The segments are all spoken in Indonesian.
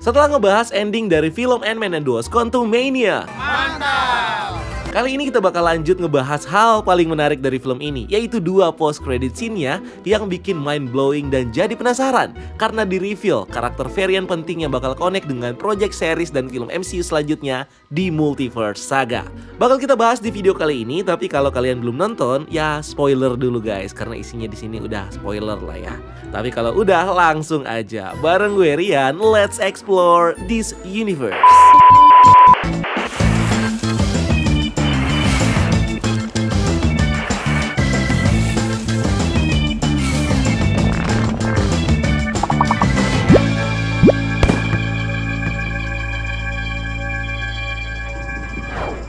setelah ngebahas ending dari film Ant-Man and the Wasp: Quantumania. Mantap! Kali ini kita bakal lanjut ngebahas hal paling menarik dari film ini, yaitu 2 post-credit scene-nya yang bikin mind-blowing dan jadi penasaran karena di-reveal karakter varian penting yang bakal connect dengan project series dan film MCU selanjutnya di Multiverse Saga. Bakal kita bahas di video kali ini, tapi kalau kalian belum nonton, ya spoiler dulu guys, karena isinya di sini udah spoiler lah ya. Tapi kalau udah, langsung aja bareng gue Rian, let's explore this universe.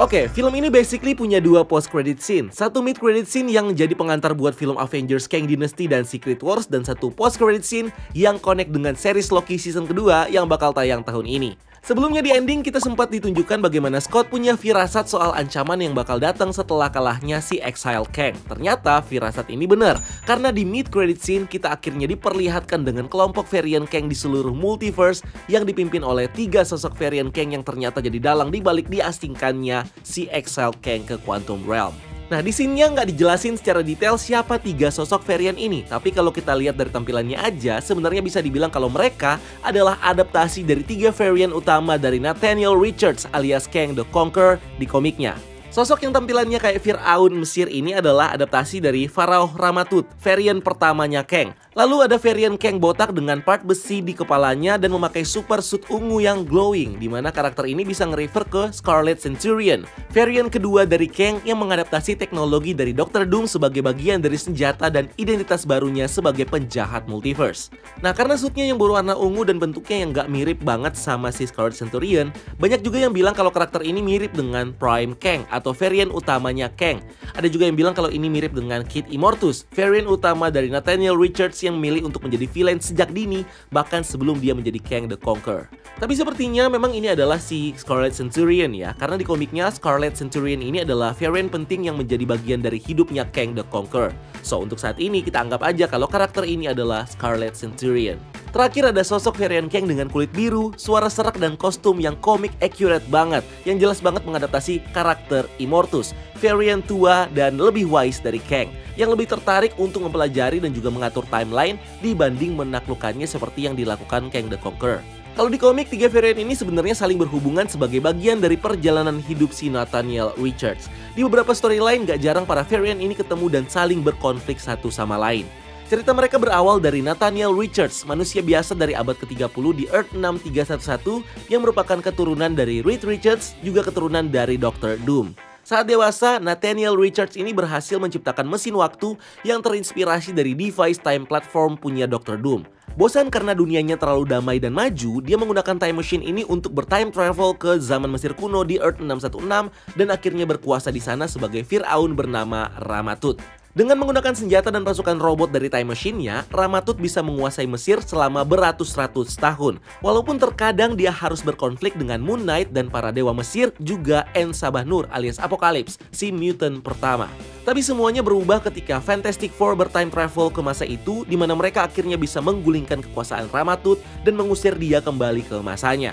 Oke, film ini basically punya 2 post-credit scene. Satu mid-credit scene yang jadi pengantar buat film Avengers Kang Dynasty dan Secret Wars, dan satu post-credit scene yang connect dengan series Loki season kedua yang bakal tayang tahun ini. Sebelumnya di ending kita sempat ditunjukkan bagaimana Scott punya firasat soal ancaman yang bakal datang setelah kalahnya si Exile Kang. Ternyata firasat ini benar, karena di mid-credit scene kita akhirnya diperlihatkan dengan kelompok varian Kang di seluruh multiverse yang dipimpin oleh 3 sosok varian Kang yang ternyata jadi dalang dibalik diasingkannya si Exile Kang ke Quantum Realm. Nah, di sini nggak dijelasin secara detail siapa 3 sosok varian ini. Tapi kalau kita lihat dari tampilannya aja, sebenarnya bisa dibilang kalau mereka adalah adaptasi dari 3 varian utama dari Nathaniel Richards alias Kang the Conqueror di komiknya. Sosok yang tampilannya kayak Fir'aun Mesir ini adalah adaptasi dari Pharaoh Ramatut, varian pertamanya Kang. Lalu ada varian Kang botak dengan part besi di kepalanya dan memakai super suit ungu yang glowing, di mana karakter ini bisa nge-refer ke Scarlet Centurion, varian kedua dari Kang yang mengadaptasi teknologi dari Dr. Doom sebagai bagian dari senjata dan identitas barunya sebagai penjahat multiverse. Nah, karena suitnya yang berwarna ungu dan bentuknya yang gak mirip banget sama si Scarlet Centurion, banyak juga yang bilang kalau karakter ini mirip dengan Prime Kang atau varian utamanya Kang. Ada juga yang bilang kalau ini mirip dengan Kid Immortus, varian utama dari Nathaniel Richards yang memilih untuk menjadi villain sejak dini, bahkan sebelum dia menjadi Kang the Conqueror. Tapi sepertinya memang ini adalah si Scarlet Centurion ya, karena di komiknya Scarlet Centurion ini adalah varian penting yang menjadi bagian dari hidupnya Kang the Conqueror. So untuk saat ini kita anggap aja kalau karakter ini adalah Scarlet Centurion. Terakhir ada sosok varian Kang dengan kulit biru, suara serak dan kostum yang komik accurate banget, yang jelas banget mengadaptasi karakter Immortus, varian tua dan lebih wise dari Kang, yang lebih tertarik untuk mempelajari dan juga mengatur timeline dibanding menaklukkannya seperti yang dilakukan Kang the Conqueror. Kalau di komik, 3 varian ini sebenarnya saling berhubungan sebagai bagian dari perjalanan hidup si Nathaniel Richards. Di beberapa storyline gak jarang para varian ini ketemu dan saling berkonflik satu sama lain. Cerita mereka berawal dari Nathaniel Richards, manusia biasa dari abad ke-30 di Earth 6311 yang merupakan keturunan dari Reed Richards, juga keturunan dari Dr. Doom. Saat dewasa, Nathaniel Richards ini berhasil menciptakan mesin waktu yang terinspirasi dari device time platform punya Dr. Doom. Bosan karena dunianya terlalu damai dan maju, dia menggunakan time machine ini untuk bertime travel ke zaman Mesir kuno di Earth 616 dan akhirnya berkuasa di sana sebagai Fir'aun bernama Ramatut. Dengan menggunakan senjata dan pasukan robot dari time machine-nya, Ramatut bisa menguasai Mesir selama beratus-ratus tahun. Walaupun terkadang dia harus berkonflik dengan Moon Knight dan para dewa Mesir, juga En-Sabah-Nur alias Apocalypse, si mutant pertama. Tapi semuanya berubah ketika Fantastic Four bertime travel ke masa itu, di mana mereka akhirnya bisa menggulingkan kekuasaan Ramatut dan mengusir dia kembali ke masanya.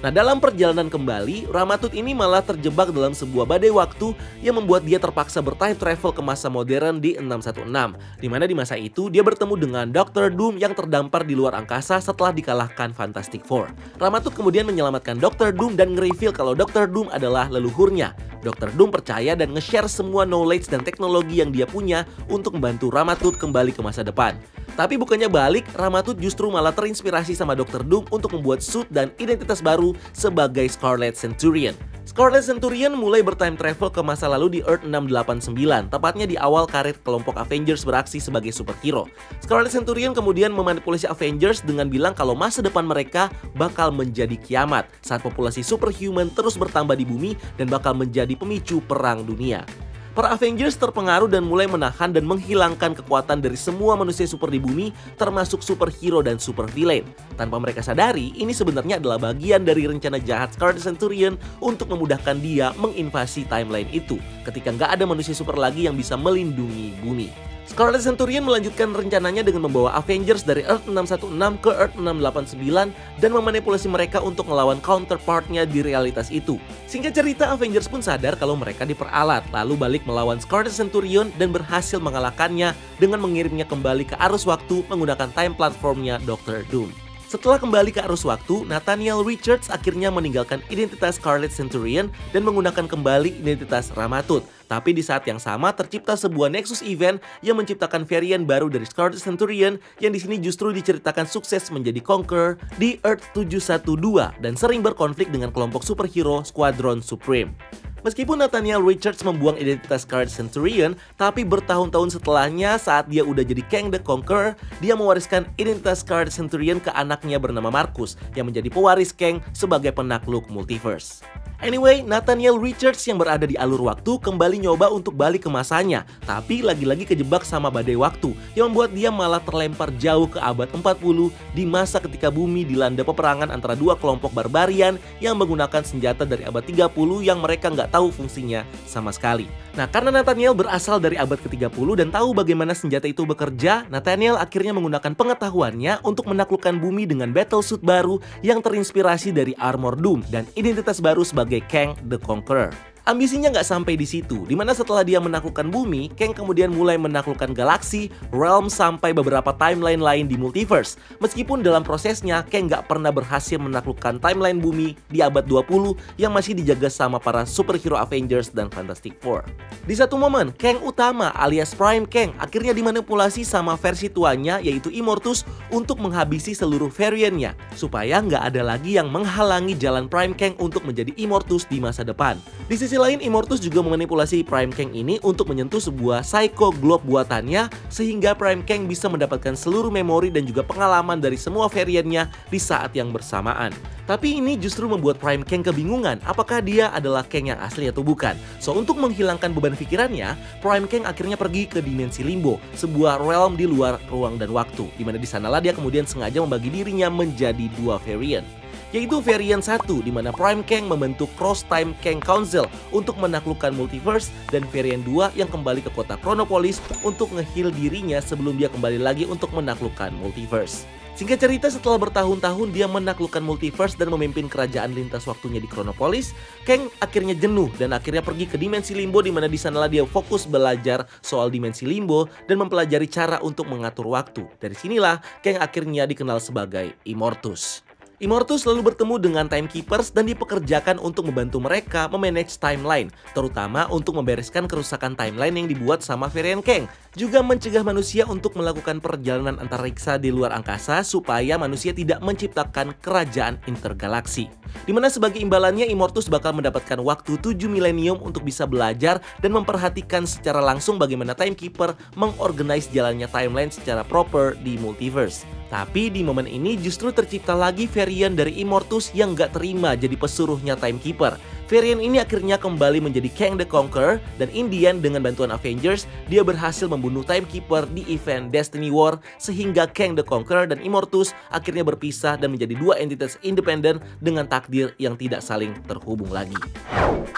Nah, dalam perjalanan kembali, Ramatut ini malah terjebak dalam sebuah badai waktu yang membuat dia terpaksa bertime travel ke masa modern di 616. Dimana di masa itu dia bertemu dengan Dr. Doom yang terdampar di luar angkasa setelah dikalahkan Fantastic Four. Ramatut kemudian menyelamatkan Dr. Doom dan nge-reveal kalau Dr. Doom adalah leluhurnya. Dr. Doom percaya dan nge-share semua knowledge dan teknologi yang dia punya untuk membantu Ramatut kembali ke masa depan. Tapi bukannya balik, Ramatut justru malah terinspirasi sama Dr. Doom untuk membuat suit dan identitas baru sebagai Scarlet Centurion. Scarlet Centurion mulai bertime travel ke masa lalu di Earth 689, tepatnya di awal karir kelompok Avengers beraksi sebagai superhero. Scarlet Centurion kemudian memanipulasi Avengers dengan bilang kalau masa depan mereka bakal menjadi kiamat saat populasi superhuman terus bertambah di bumi dan bakal menjadi pemicu perang dunia. Para Avengers terpengaruh dan mulai menahan dan menghilangkan kekuatan dari semua manusia super di bumi, termasuk superhero dan supervillain. Tanpa mereka sadari, ini sebenarnya adalah bagian dari rencana jahat Scarlet Centurion untuk memudahkan dia menginvasi timeline itu, ketika nggak ada manusia super lagi yang bisa melindungi bumi. Scarlet Centurion melanjutkan rencananya dengan membawa Avengers dari Earth 616 ke Earth 689 dan memanipulasi mereka untuk melawan counterpartnya di realitas itu. Singkat cerita, Avengers pun sadar kalau mereka diperalat, lalu balik melawan Scarlet Centurion dan berhasil mengalahkannya dengan mengirimnya kembali ke arus waktu menggunakan time platformnya Dr. Doom. Setelah kembali ke arus waktu, Nathaniel Richards akhirnya meninggalkan identitas Scarlet Centurion dan menggunakan kembali identitas Ramatut. Tapi di saat yang sama tercipta sebuah Nexus event yang menciptakan varian baru dari Scarlet Centurion yang di sini justru diceritakan sukses menjadi Conqueror di Earth 712 dan sering berkonflik dengan kelompok superhero Squadron Supreme. Meskipun Nathaniel Richards membuang identitas Scarlet Centurion, tapi bertahun-tahun setelahnya saat dia udah jadi Kang the Conqueror, dia mewariskan identitas Scarlet Centurion ke anaknya bernama Marcus yang menjadi pewaris Kang sebagai penakluk multiverse. Anyway, Nathaniel Richards yang berada di alur waktu kembali nyoba untuk balik ke masanya, tapi lagi-lagi kejebak sama badai waktu yang membuat dia malah terlempar jauh ke abad 40 di masa ketika bumi dilanda peperangan antara dua kelompok barbarian yang menggunakan senjata dari abad 30 yang mereka nggak tahu fungsinya sama sekali. Nah, karena Nathaniel berasal dari abad ke-30 dan tahu bagaimana senjata itu bekerja, Nathaniel akhirnya menggunakan pengetahuannya untuk menaklukkan bumi dengan battlesuit baru yang terinspirasi dari armor Doom dan identitas baru sebagai Kang the Conqueror. Ambisinya nggak sampai di situ, dimana setelah dia menaklukkan bumi, Kang kemudian mulai menaklukkan galaksi, realm, sampai beberapa timeline lain di multiverse. Meskipun dalam prosesnya, Kang nggak pernah berhasil menaklukkan timeline bumi di abad 20 yang masih dijaga sama para superhero Avengers dan Fantastic Four. Di satu momen, Kang utama alias Prime Kang akhirnya dimanipulasi sama versi tuanya yaitu Immortus untuk menghabisi seluruh variannya, supaya nggak ada lagi yang menghalangi jalan Prime Kang untuk menjadi Immortus di masa depan. Di sisi lain, Immortus juga memanipulasi Prime Kang ini untuk menyentuh sebuah Psycho Globe buatannya sehingga Prime Kang bisa mendapatkan seluruh memori dan juga pengalaman dari semua variannya di saat yang bersamaan. Tapi ini justru membuat Prime Kang kebingungan apakah dia adalah Kang yang asli atau bukan. So, untuk menghilangkan beban pikirannya, Prime Kang akhirnya pergi ke dimensi Limbo, sebuah realm di luar ruang dan waktu, dimana di sanalah dia kemudian sengaja membagi dirinya menjadi dua varian. Yaitu varian 1 di mana Prime Kang membentuk Cross Time Kang Council untuk menaklukkan multiverse, dan varian 2 yang kembali ke kota Chronopolis untuk nge-heal dirinya sebelum dia kembali lagi untuk menaklukkan multiverse. Singkat cerita, setelah bertahun-tahun dia menaklukkan multiverse dan memimpin kerajaan lintas waktunya di Chronopolis, Kang akhirnya jenuh dan akhirnya pergi ke dimensi Limbo, di mana di sanalah dia fokus belajar soal dimensi Limbo dan mempelajari cara untuk mengatur waktu. Dari sinilah Kang akhirnya dikenal sebagai Immortus. Immortus lalu bertemu dengan Timekeepers dan dipekerjakan untuk membantu mereka memanage timeline, terutama untuk membereskan kerusakan timeline yang dibuat sama varian Kang. Juga mencegah manusia untuk melakukan perjalanan antariksa di luar angkasa supaya manusia tidak menciptakan kerajaan intergalaksi. Dimana sebagai imbalannya Immortus bakal mendapatkan waktu 7 milenium untuk bisa belajar dan memperhatikan secara langsung bagaimana Timekeeper mengorganize jalannya timeline secara proper di multiverse. Tapi di momen ini justru tercipta lagi varian dari Immortus yang gak terima jadi pesuruhnya Timekeeper. Varian ini akhirnya kembali menjadi Kang the Conqueror, dan in the end dengan bantuan Avengers, dia berhasil membunuh Timekeeper di event Destiny War sehingga Kang the Conqueror dan Immortus akhirnya berpisah dan menjadi dua entitas independen dengan takdir yang tidak saling terhubung lagi.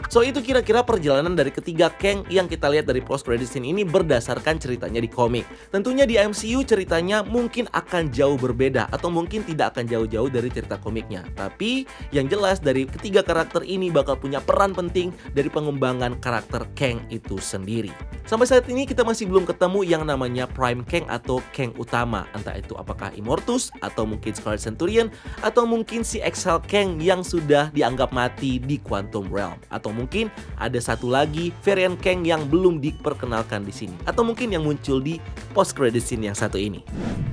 So, itu kira-kira perjalanan dari ketiga Kang yang kita lihat dari post credit scene ini berdasarkan ceritanya di komik. Tentunya di MCU ceritanya mungkin akan jauh berbeda atau mungkin tidak akan jauh-jauh dari cerita komiknya. Tapi yang jelas dari ketiga karakter ini bakal punya peran penting dari pengembangan karakter Kang itu sendiri. Sampai saat ini kita masih belum ketemu yang namanya Prime Kang atau Kang utama. Entah itu apakah Immortus atau mungkin Scarlet Centurion atau mungkin si Exile Kang yang sudah dianggap mati di Quantum Realm. Atau mungkin ada satu lagi varian Kang yang belum diperkenalkan di sini. Atau mungkin yang muncul di post credit scene yang satu ini.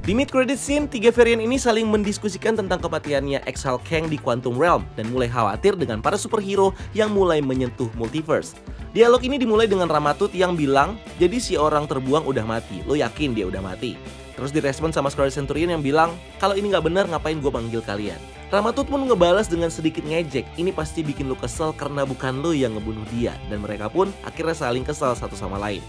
Di mid credit scene, tiga varian ini saling mendiskusikan tentang kematiannya Exile Kang di Quantum Realm dan mulai khawatir dengan para superhero yang mulai menyentuh multiverse. Dialog ini dimulai dengan Ramatut yang bilang, jadi si orang terbuang udah mati, lo yakin dia udah mati? Terus direspon sama Scarlet Centurion yang bilang, kalau ini nggak benar ngapain gue panggil kalian? Ramatut pun ngebalas dengan sedikit ngejek, ini pasti bikin lo kesel karena bukan lo yang ngebunuh dia. Dan mereka pun akhirnya saling kesal satu sama lain.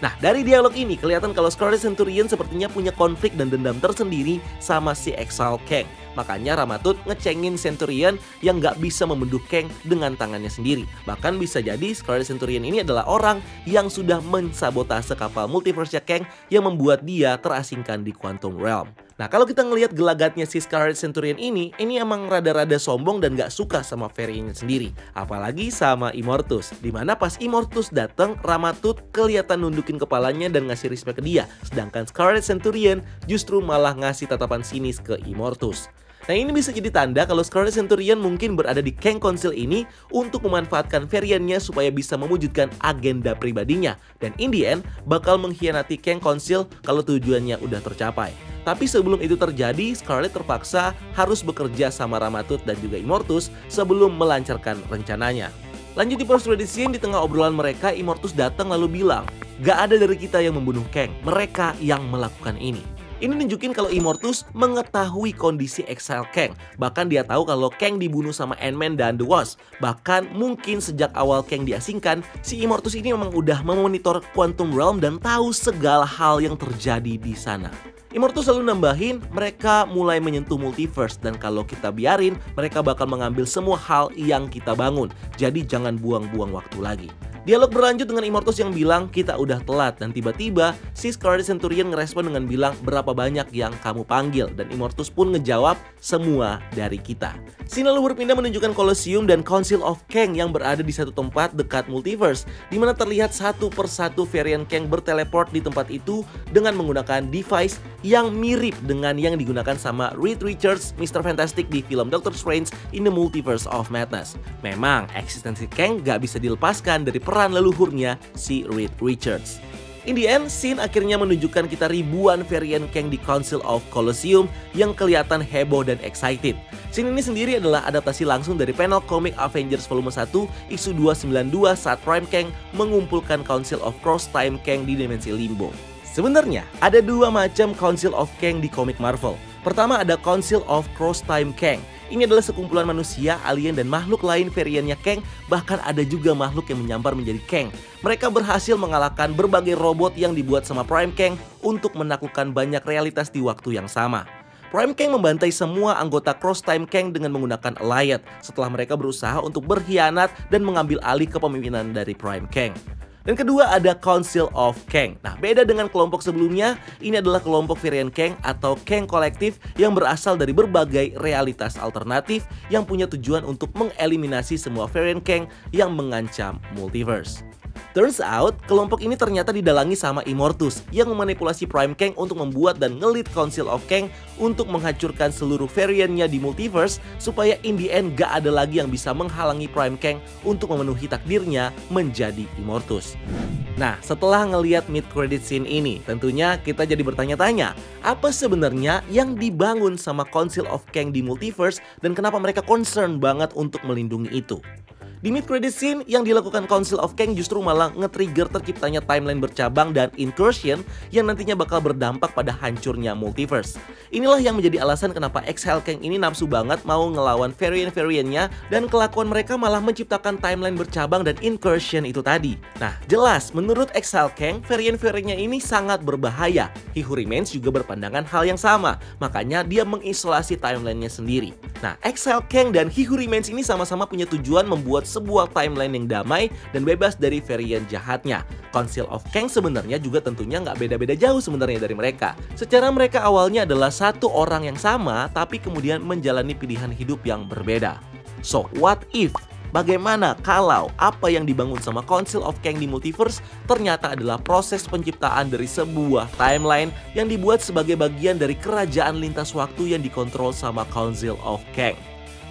Nah, dari dialog ini kelihatan kalau Scarlet Centurion sepertinya punya konflik dan dendam tersendiri sama si Exile Kang. Makanya Ramatut ngecengin Centurion yang nggak bisa membentuk Kang dengan tangannya sendiri. Bahkan bisa jadi Scarlet Centurion ini adalah orang yang sudah mensabotase kapal multiverse Kang yang membuat dia terasingkan di Quantum Realm. Nah, kalau kita ngelihat gelagatnya si Scarlet Centurion ini emang rada-rada sombong dan gak suka sama variannya sendiri. Apalagi sama Immortus. Dimana pas Immortus datang, Ramatut kelihatan nundukin kepalanya dan ngasih respect ke dia. Sedangkan Scarlet Centurion justru malah ngasih tatapan sinis ke Immortus. Nah, ini bisa jadi tanda kalau Scarlet Centurion mungkin berada di Kang Council ini untuk memanfaatkan variannya supaya bisa mewujudkan agenda pribadinya. Dan in the end, bakal mengkhianati Kang Council kalau tujuannya udah tercapai. Tapi sebelum itu terjadi, Scarlet terpaksa harus bekerja sama Ramatut dan juga Immortus sebelum melancarkan rencananya. Lanjut di post credit scene, di tengah obrolan mereka, Immortus datang lalu bilang, "Gak ada dari kita yang membunuh Kang, mereka yang melakukan ini." Ini nunjukin kalau Immortus mengetahui kondisi Exile Kang. Bahkan dia tahu kalau Kang dibunuh sama Ant-Man dan The Wasp. Bahkan mungkin sejak awal Kang diasingkan, si Immortus ini memang udah memonitor Quantum Realm dan tahu segala hal yang terjadi di sana. Immortus selalu nambahin, mereka mulai menyentuh multiverse dan kalau kita biarin, mereka bakal mengambil semua hal yang kita bangun. Jadi jangan buang-buang waktu lagi. Dialog berlanjut dengan Immortus yang bilang kita udah telat dan tiba-tiba si Scarlet Centurion ngerespon dengan bilang berapa banyak yang kamu panggil dan Immortus pun ngejawab semua dari kita. Scene lalu berpindah menunjukkan Colosseum dan Council of Kang yang berada di satu tempat dekat multiverse di mana terlihat satu persatu varian Kang berteleport di tempat itu dengan menggunakan device yang mirip dengan yang digunakan sama Reed Richards, Mr. Fantastic di film Doctor Strange in the Multiverse of Madness. Memang eksistensi Kang gak bisa dilepaskan dari peran leluhurnya si Reed Richards. In the end, scene akhirnya menunjukkan kita ribuan varian Kang di Council of Colosseum yang kelihatan heboh dan excited. Scene ini sendiri adalah adaptasi langsung dari panel komik Avengers Volume 1 isu 292 saat Prime Kang mengumpulkan Council of Cross Time Kang di dimensi Limbo. Sebenarnya ada dua macam Council of Kang di komik Marvel. Pertama ada Council of Cross Time Kang. Ini adalah sekumpulan manusia, alien, dan makhluk lain variannya Kang. Bahkan ada juga makhluk yang menyamar menjadi Kang. Mereka berhasil mengalahkan berbagai robot yang dibuat sama Prime Kang untuk menaklukkan banyak realitas di waktu yang sama. Prime Kang membantai semua anggota Cross Time Kang dengan menggunakan Alliance setelah mereka berusaha untuk berkhianat dan mengambil alih kepemimpinan dari Prime Kang. Dan kedua ada Council of Kang. Nah, beda dengan kelompok sebelumnya, ini adalah kelompok varian Kang atau Kang kolektif yang berasal dari berbagai realitas alternatif yang punya tujuan untuk mengeliminasi semua varian Kang yang mengancam multiverse. Turns out, kelompok ini ternyata didalangi sama Immortus yang memanipulasi Prime Kang untuk membuat dan nge-lead Council of Kang untuk menghancurkan seluruh variannya di multiverse supaya in the end gak ada lagi yang bisa menghalangi Prime Kang untuk memenuhi takdirnya menjadi Immortus. Nah, setelah ngelihat mid-credit scene ini, tentunya kita jadi bertanya-tanya, apa sebenarnya yang dibangun sama Council of Kang di multiverse dan kenapa mereka concern banget untuk melindungi itu? Di mid-credit scene, yang dilakukan Council of Kang justru malah nge-trigger terciptanya timeline bercabang dan incursion yang nantinya bakal berdampak pada hancurnya multiverse. Inilah yang menjadi alasan kenapa Exile Kang ini nafsu banget mau ngelawan varian-variannya dan kelakuan mereka malah menciptakan timeline bercabang dan incursion itu tadi. Nah, jelas menurut Exile Kang, varian-variannya ini sangat berbahaya. He Who Remains juga berpandangan hal yang sama, makanya dia mengisolasi timelinenya sendiri. Nah, Exile Kang dan He Who Remains ini sama-sama punya tujuan membuat sebuah timeline yang damai dan bebas dari varian jahatnya. Council of Kang sebenarnya juga tentunya nggak beda-beda jauh sebenarnya dari mereka. Secara mereka awalnya adalah satu orang yang sama, tapi kemudian menjalani pilihan hidup yang berbeda. So, what if? Bagaimana kalau apa yang dibangun sama Council of Kang di multiverse ternyata adalah proses penciptaan dari sebuah timeline yang dibuat sebagai bagian dari kerajaan lintas waktu yang dikontrol sama Council of Kang.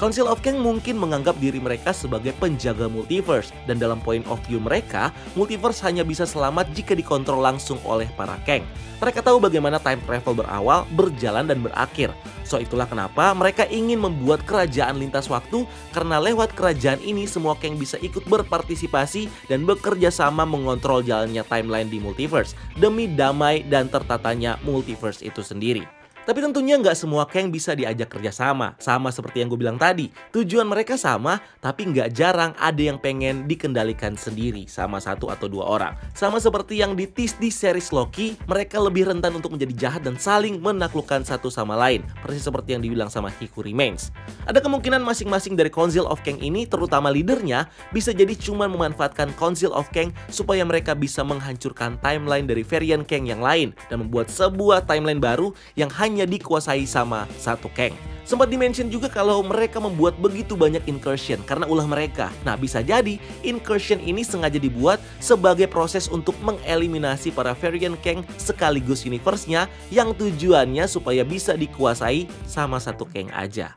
Council of Kang mungkin menganggap diri mereka sebagai penjaga multiverse dan dalam point of view mereka, multiverse hanya bisa selamat jika dikontrol langsung oleh para Kang. Mereka tahu bagaimana time travel berawal, berjalan, dan berakhir. So itulah kenapa mereka ingin membuat kerajaan lintas waktu karena lewat kerajaan ini semua Kang bisa ikut berpartisipasi dan bekerja sama mengontrol jalannya timeline di multiverse demi damai dan tertatanya multiverse itu sendiri. Tapi tentunya nggak semua Kang bisa diajak kerjasama. Sama seperti yang gue bilang tadi, tujuan mereka sama, tapi nggak jarang ada yang pengen dikendalikan sendiri sama satu atau dua orang. Sama seperti yang di-tease di series Loki, mereka lebih rentan untuk menjadi jahat dan saling menaklukkan satu sama lain. Persis seperti yang dibilang sama He Who Remains. Ada kemungkinan masing-masing dari Council of Kang ini, terutama leadernya, bisa jadi cuma memanfaatkan Council of Kang supaya mereka bisa menghancurkan timeline dari varian Kang yang lain dan membuat sebuah timeline baru yang hanya dikuasai sama satu Kang. Sempat dimention juga kalau mereka membuat begitu banyak incursion karena ulah mereka. Nah, bisa jadi incursion ini sengaja dibuat sebagai proses untuk mengeliminasi para variant Kang sekaligus universe-nya yang tujuannya supaya bisa dikuasai sama satu Kang aja.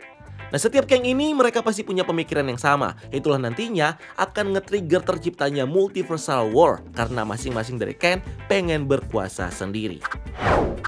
Nah, setiap Kang ini mereka pasti punya pemikiran yang sama. Itulah nantinya akan nge-trigger terciptanya multiversal war karena masing-masing dari Kang pengen berkuasa sendiri.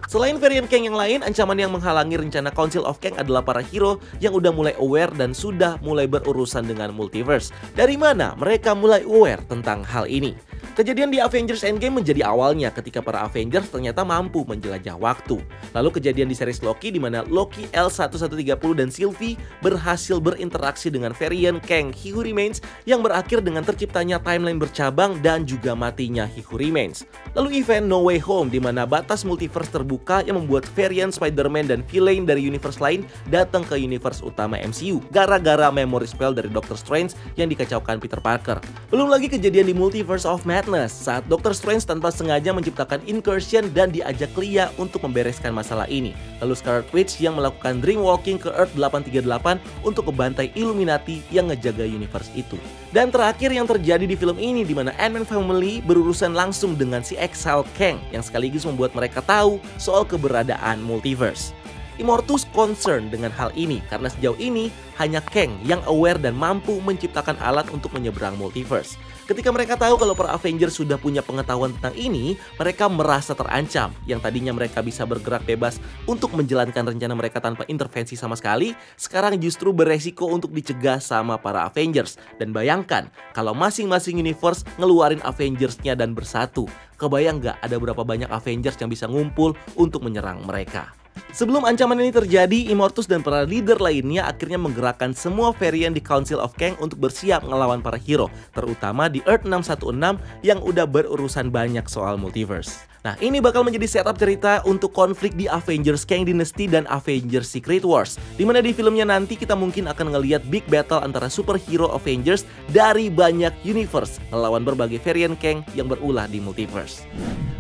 Selain varian Kang yang lain, ancaman yang menghalangi rencana Council of Kang adalah para hero yang udah mulai aware dan sudah mulai berurusan dengan multiverse. Dari mana mereka mulai aware tentang hal ini? Kejadian di Avengers Endgame menjadi awalnya ketika para Avengers ternyata mampu menjelajah waktu. Lalu kejadian di series Loki di mana Loki L1130 dan Sylvie berhasil berinteraksi dengan varian Kang He Who Remains yang berakhir dengan terciptanya timeline bercabang dan juga matinya He Who Remains. Lalu event No Way Home di mana batas multiverse terbuka yang membuat varian Spider-Man dan villain dari universe lain datang ke universe utama MCU gara-gara memory spell dari Doctor Strange yang dikacaukan Peter Parker. Belum lagi kejadian di Multiverse of Madness saat Doctor Strange tanpa sengaja menciptakan incursion dan diajak Clea untuk membereskan masalah ini. Lalu Scarlet Witch yang melakukan dream walking ke Earth 838 untuk membantai Illuminati yang ngejaga universe itu. Dan terakhir yang terjadi di film ini di mana Ant-Man Family berurusan langsung dengan si Exile Kang yang sekaligus membuat mereka tahu soal keberadaan multiverse. Immortus concern dengan hal ini karena sejauh ini hanya Kang yang aware dan mampu menciptakan alat untuk menyeberang multiverse. Ketika mereka tahu kalau para Avengers sudah punya pengetahuan tentang ini, mereka merasa terancam. Yang tadinya mereka bisa bergerak bebas untuk menjalankan rencana mereka tanpa intervensi sama sekali, sekarang justru beresiko untuk dicegah sama para Avengers. Dan bayangkan, kalau masing-masing universe ngeluarin Avengers-nya dan bersatu. Kebayang nggak ada berapa banyak Avengers yang bisa ngumpul untuk menyerang mereka? Sebelum ancaman ini terjadi, Immortus dan para leader lainnya akhirnya menggerakkan semua varian di Council of Kang untuk bersiap ngelawan para hero, terutama di Earth 616 yang udah berurusan banyak soal multiverse. Nah, ini bakal menjadi setup cerita untuk konflik di Avengers Kang Dynasty dan Avengers Secret Wars, dimana di filmnya nanti kita mungkin akan ngelihat big battle antara superhero Avengers dari banyak universe melawan berbagai varian Kang yang berulah di multiverse.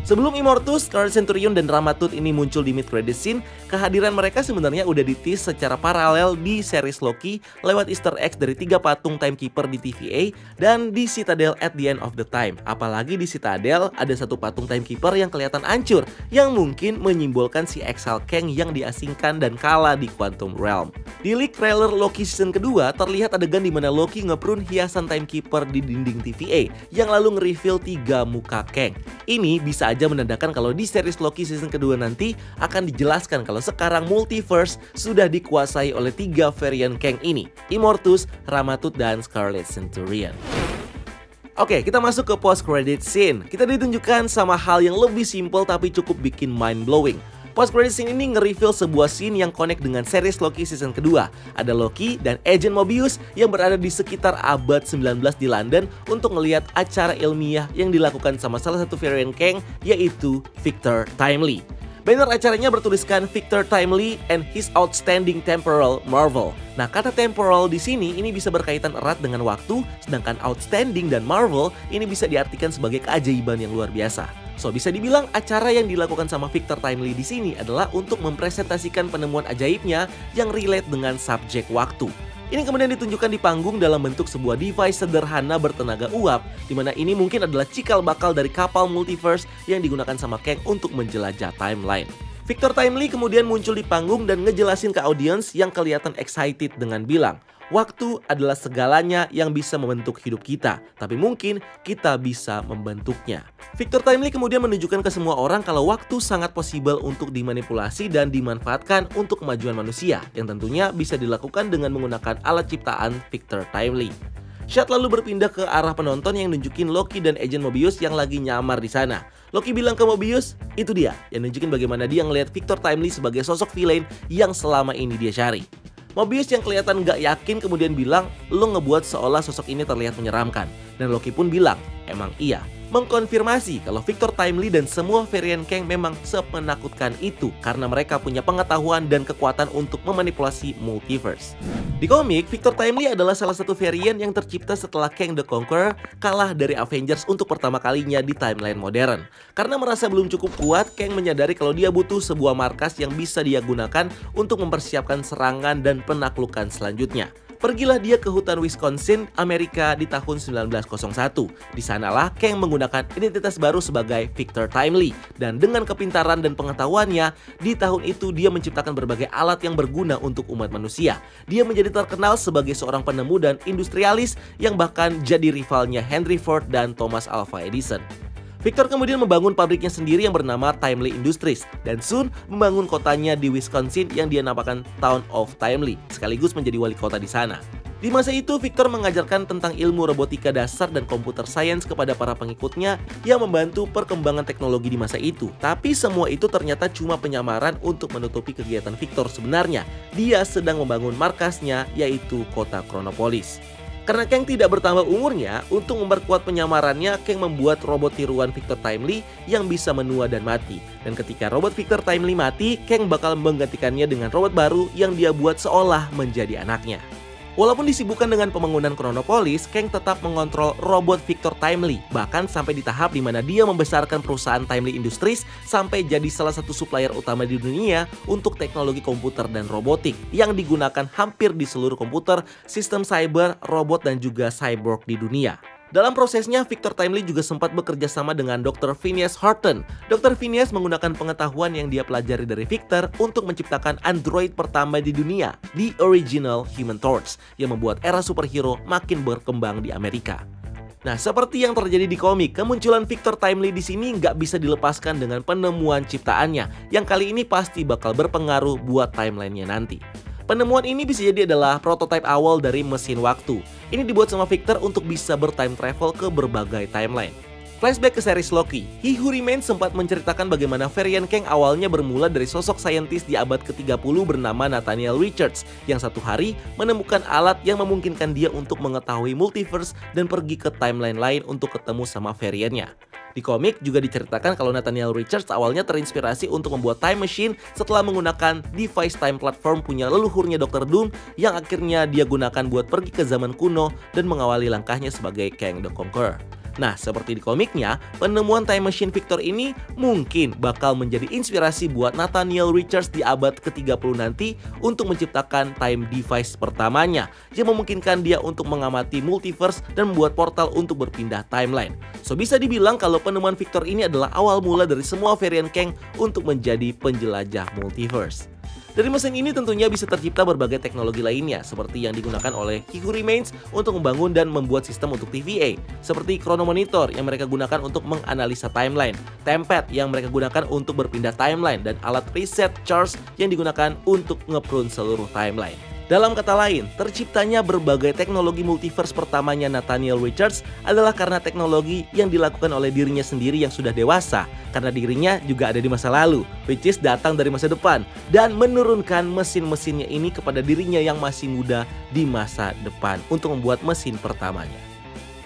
Sebelum Immortus, Scarlet Centurion dan Ramatut ini muncul di mid-credit scene, kehadiran mereka sebenarnya udah di-tease secara paralel di series Loki lewat Easter eggs dari 3 patung Timekeeper di TVA dan di Citadel at the End of the Time. Apalagi di Citadel ada satu patung Timekeeper yang kelihatan hancur, yang mungkin menyimbolkan si Exile Kang yang diasingkan dan kalah di Quantum Realm. Di leak trailer Loki season kedua, terlihat adegan di mana Loki ngeprun hiasan Timekeeper di dinding TVA, yang lalu nge-reveal 3 muka Kang. Ini bisa aja menandakan kalau di series Loki season kedua nanti akan dijelaskan kalau sekarang multiverse sudah dikuasai oleh 3 varian Kang ini, Immortus, Ramatut, dan Scarlet Centurion. Oke, kita masuk ke post-credit scene. Kita ditunjukkan sama hal yang lebih simple tapi cukup bikin mind-blowing. Post-credit scene ini nge-reveal sebuah scene yang connect dengan series Loki season kedua. Ada Loki dan Agent Mobius yang berada di sekitar abad 19 di London untuk ngelihat acara ilmiah yang dilakukan sama salah satu variant Kang, yaitu Victor Timely. Banner acaranya bertuliskan Victor Timely and his outstanding temporal marvel. Nah, kata temporal di sini ini bisa berkaitan erat dengan waktu, sedangkan outstanding dan marvel ini bisa diartikan sebagai keajaiban yang luar biasa. So, bisa dibilang acara yang dilakukan sama Victor Timely di sini adalah untuk mempresentasikan penemuan ajaibnya yang relate dengan subjek waktu. Ini kemudian ditunjukkan di panggung dalam bentuk sebuah device sederhana bertenaga uap, di mana ini mungkin adalah cikal bakal dari kapal multiverse yang digunakan sama Kang untuk menjelajah timeline. Victor Timely kemudian muncul di panggung dan ngejelasin ke audiens yang kelihatan excited dengan bilang, waktu adalah segalanya yang bisa membentuk hidup kita, tapi mungkin kita bisa membentuknya. Victor Timely kemudian menunjukkan ke semua orang kalau waktu sangat possible untuk dimanipulasi dan dimanfaatkan untuk kemajuan manusia, yang tentunya bisa dilakukan dengan menggunakan alat ciptaan Victor Timely. Shot lalu berpindah ke arah penonton yang nunjukin Loki dan Agent Mobius yang lagi nyamar di sana. Loki bilang ke Mobius, itu dia, yang nunjukin bagaimana dia ngelihat Victor Timely sebagai sosok villain yang selama ini dia cari. Mobius yang kelihatan gak yakin kemudian bilang, lo ngebuat seolah sosok ini terlihat menyeramkan. Dan Loki pun bilang, emang iya. Mengkonfirmasi kalau Victor Timely dan semua varian Kang memang semenakutkan itu karena mereka punya pengetahuan dan kekuatan untuk memanipulasi multiverse. Di komik, Victor Timely adalah salah satu varian yang tercipta setelah Kang the Conqueror kalah dari Avengers untuk pertama kalinya di timeline modern. Karena merasa belum cukup kuat, Kang menyadari kalau dia butuh sebuah markas yang bisa dia gunakan untuk mempersiapkan serangan dan penaklukan selanjutnya. Pergilah dia ke hutan Wisconsin, Amerika di tahun 1901. Di sanalah Kang menggunakan identitas baru sebagai Victor Timely. Dan dengan kepintaran dan pengetahuannya, di tahun itu dia menciptakan berbagai alat yang berguna untuk umat manusia. Dia menjadi terkenal sebagai seorang penemu dan industrialis yang bahkan jadi rivalnya Henry Ford dan Thomas Alva Edison. Victor kemudian membangun pabriknya sendiri yang bernama Timely Industries dan soon membangun kotanya di Wisconsin yang dia namakan Town of Timely, sekaligus menjadi wali kota di sana. Di masa itu, Victor mengajarkan tentang ilmu robotika dasar dan computer science kepada para pengikutnya yang membantu perkembangan teknologi di masa itu. Tapi semua itu ternyata cuma penyamaran untuk menutupi kegiatan Victor sebenarnya. Dia sedang membangun markasnya, yaitu kota Chronopolis. Karena Kang tidak bertambah umurnya, untuk memperkuat penyamarannya, Kang membuat robot tiruan Victor Timely yang bisa menua dan mati. Dan ketika robot Victor Timely mati, Kang bakal menggantikannya dengan robot baru yang dia buat seolah menjadi anaknya. Walaupun disibukkan dengan pembangunan Chronopolis, Kang tetap mengontrol robot Victor Timely, bahkan sampai di tahap di mana dia membesarkan perusahaan Timely Industries sampai jadi salah satu supplier utama di dunia untuk teknologi komputer dan robotik yang digunakan hampir di seluruh komputer, sistem cyber, robot, dan juga cyborg di dunia. Dalam prosesnya, Victor Timely juga sempat bekerja sama dengan Dr. Phineas Horton. Dr. Phineas menggunakan pengetahuan yang dia pelajari dari Victor untuk menciptakan android pertama di dunia, The Original Human Torch, yang membuat era superhero makin berkembang di Amerika. Nah, seperti yang terjadi di komik, kemunculan Victor Timely di sini nggak bisa dilepaskan dengan penemuan ciptaannya, yang kali ini pasti bakal berpengaruh buat timelinenya nanti. Penemuan ini bisa jadi adalah prototipe awal dari mesin waktu. Ini dibuat sama Victor untuk bisa bertime travel ke berbagai timeline. Flashback ke series Loki, He Who Remains sempat menceritakan bagaimana varian Kang awalnya bermula dari sosok saintis di abad ke-30 bernama Nathaniel Richards yang satu hari menemukan alat yang memungkinkan dia untuk mengetahui multiverse dan pergi ke timeline lain untuk ketemu sama variannya. Di komik juga diceritakan kalau Nathaniel Richards awalnya terinspirasi untuk membuat time machine setelah menggunakan device time platform punya leluhurnya Dr. Doom yang akhirnya dia gunakan buat pergi ke zaman kuno dan mengawali langkahnya sebagai Kang the Conqueror. Nah, seperti di komiknya, penemuan time machine Victor ini mungkin bakal menjadi inspirasi buat Nathaniel Richards di abad ke-30 nanti untuk menciptakan time device pertamanya yang memungkinkan dia untuk mengamati multiverse dan membuat portal untuk berpindah timeline. So, bisa dibilang kalau penemuan Victor ini adalah awal mula dari semua varian Kang untuk menjadi penjelajah multiverse. Dari mesin ini tentunya bisa tercipta berbagai teknologi lainnya seperti yang digunakan oleh He Who Remains untuk membangun dan membuat sistem untuk TVA, seperti Chronomonitor yang mereka gunakan untuk menganalisa timeline, Tempad yang mereka gunakan untuk berpindah timeline, dan alat Reset Charge yang digunakan untuk ngeprune seluruh timeline. Dalam kata lain, terciptanya berbagai teknologi multiverse pertamanya Nathaniel Richards adalah karena teknologi yang dilakukan oleh dirinya sendiri yang sudah dewasa, karena dirinya juga ada di masa lalu, which is datang dari masa depan, dan menurunkan mesin-mesinnya ini kepada dirinya yang masih muda di masa depan untuk membuat mesin pertamanya.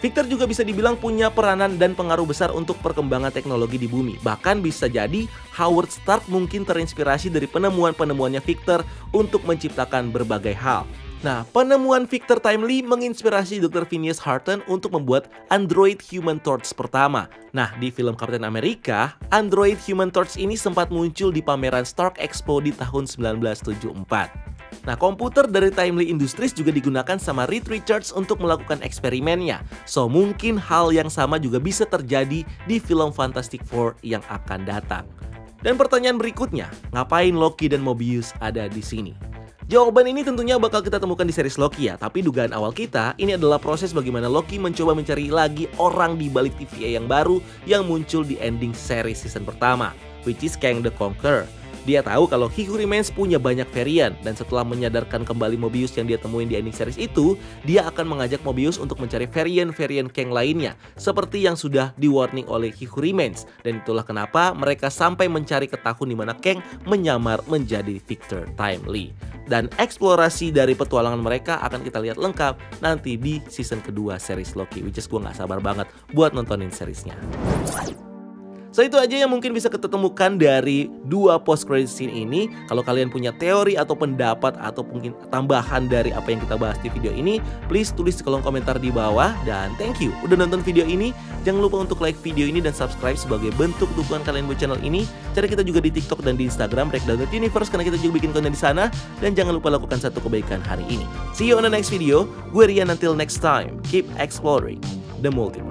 Victor juga bisa dibilang punya peranan dan pengaruh besar untuk perkembangan teknologi di bumi. Bahkan bisa jadi Howard Stark mungkin terinspirasi dari penemuan-penemuannya Victor untuk menciptakan berbagai hal. Nah, penemuan Victor Timely menginspirasi Dr. Phineas Horton untuk membuat Android Human Torch pertama. Nah, di film Captain America, Android Human Torch ini sempat muncul di pameran Stark Expo di tahun 1974. Nah, komputer dari Timely Industries juga digunakan sama Reed Richards untuk melakukan eksperimennya. So, mungkin hal yang sama juga bisa terjadi di film Fantastic Four yang akan datang. Dan pertanyaan berikutnya, ngapain Loki dan Mobius ada di sini? Jawaban ini tentunya bakal kita temukan di series Loki ya, tapi dugaan awal kita ini adalah proses bagaimana Loki mencoba mencari lagi orang di balik TVA yang baru yang muncul di ending series season pertama, which is Kang the Conqueror. Dia tahu kalau He Who Remains punya banyak varian, dan setelah menyadarkan kembali Mobius yang dia temuin di ending series itu, dia akan mengajak Mobius untuk mencari varian-varian Kang lainnya, seperti yang sudah di-warning oleh He Who Remains. Dan itulah kenapa mereka sampai mencari ke tahun di mana Kang menyamar menjadi Victor Timely. Dan eksplorasi dari petualangan mereka akan kita lihat lengkap nanti di season kedua series Loki, which is gue gak sabar banget buat nontonin seriesnya. So itu aja yang mungkin bisa kita temukan dari dua post credit scene ini. Kalau kalian punya teori atau pendapat atau mungkin tambahan dari apa yang kita bahas di video ini, please tulis di kolom komentar di bawah. Dan thank you udah nonton video ini. Jangan lupa untuk like video ini dan subscribe sebagai bentuk dukungan kalian buat channel ini. Cari kita juga di TikTok dan di Instagram @breakdown.universe karena kita juga bikin konten di sana. Dan jangan lupa lakukan satu kebaikan hari ini. See you on the next video. Gue Rian, until next time. Keep exploring the multiverse.